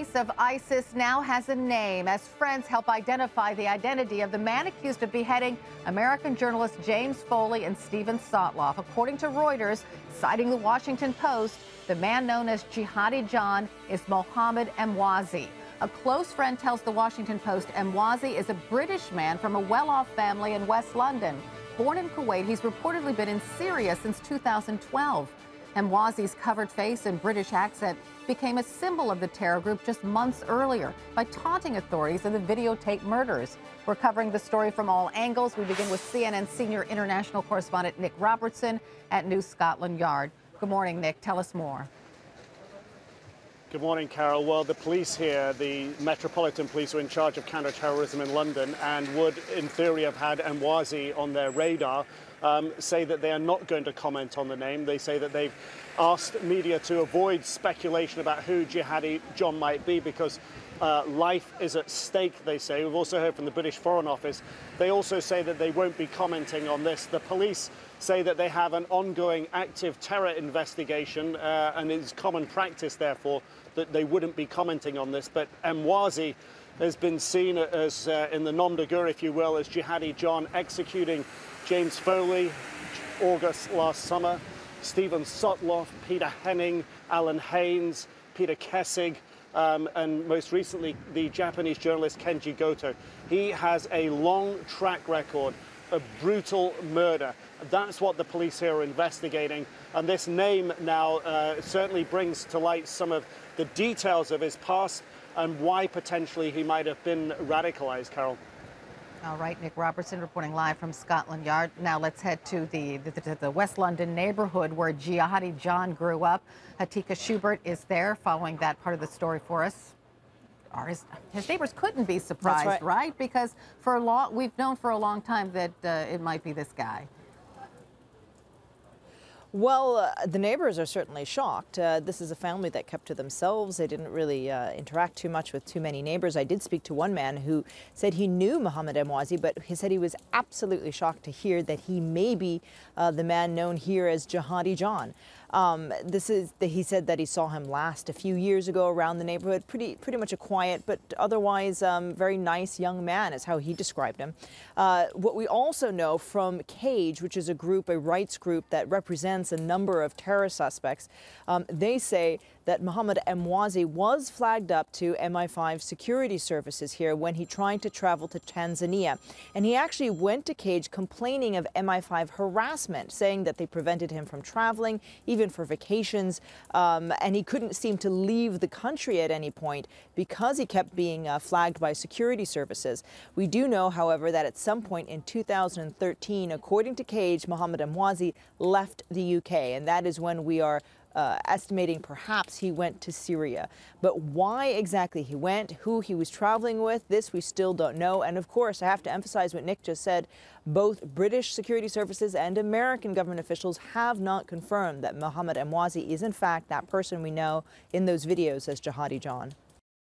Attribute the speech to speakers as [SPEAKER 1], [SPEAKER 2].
[SPEAKER 1] face of ISIS now has a name as friends help identify the identity of the man accused of beheading American journalists James Foley and Stephen Sotloff. According to Reuters, citing the Washington Post, the man known as Jihadi John is Mohammed Emwazi. A close friend tells the Washington Post Emwazi is a British man from a well-off family in West London. Born in Kuwait, he's reportedly been in Syria since 2012. Emwazi's covered face and British accent became a symbol of the terror group just months earlier by taunting authorities of the videotaped murders. We're covering the story from all angles. We begin with CNN senior international correspondent Nick Robertson at New Scotland Yard. Good morning, Nick. Tell us more.
[SPEAKER 2] Good morning, Carol. Well, the police here, the Metropolitan Police, are in charge of counter-terrorism in London and would, in theory, have had Emwazi on their radar, say that they are not going to comment on the name. They say that they've asked media to avoid speculation about who Jihadi John might be because life is at stake, they say. We've also heard from the British Foreign Office. They also say that they won't be commenting on this. The police say that they have an ongoing active terror investigation and it's common practice, therefore, that they wouldn't be commenting on this. But Emwazi has been seen as, in the nom de guerre, if you will, as Jihadi John executing James Foley, August last summer, Stephen Sotloff, Peter Henning, Alan Haynes, Peter Kessig, and most recently the Japanese journalist Kenji Goto. He has a long track record of brutal murder. That's what the police here are investigating. And this name now certainly brings to light some of the details of his past and why potentially he might have been radicalized, Carol.
[SPEAKER 1] All right, Nick Robertson reporting live from Scotland Yard. Now let's head to the West London neighborhood where Jihadi John grew up. Hatika Schubert is there following that part of the story for us. His neighbors couldn't be surprised, right? Because we've known for a long time that it might be this guy.
[SPEAKER 3] Well, the neighbors are certainly shocked. This is a family that kept to themselves. They didn't really interact too much with too many neighbors. I did speak to one man who said he knew Mohammed Emwazi, but he said he was absolutely shocked to hear that he may be the man known here as Jihadi John. He said that he saw him last a few years ago around the neighborhood. Pretty much a quiet, but otherwise very nice young man is how he described him. What we also know from CAGE, which is a rights group that represents a number of terror suspects, they say that Mohammed Emwazi was flagged up to MI5 security services here when he tried to travel to Tanzania. And he actually went to CAGE complaining of MI5 harassment, saying that they prevented him from traveling, even for vacations, and he couldn't seem to leave the country at any point because he kept being flagged by security services. We do know, however, that at some point in 2013, according to CAGE, Mohammed Emwazi left the UK, and that is when we are estimating perhaps he went to Syria. But why exactly he went, who he was traveling with, this we still don't know. And of course, I have to emphasize what Nick just said. Both British security services and American government officials have not confirmed that Mohammed Emwazi is in fact that person we know in those videos as Jihadi John.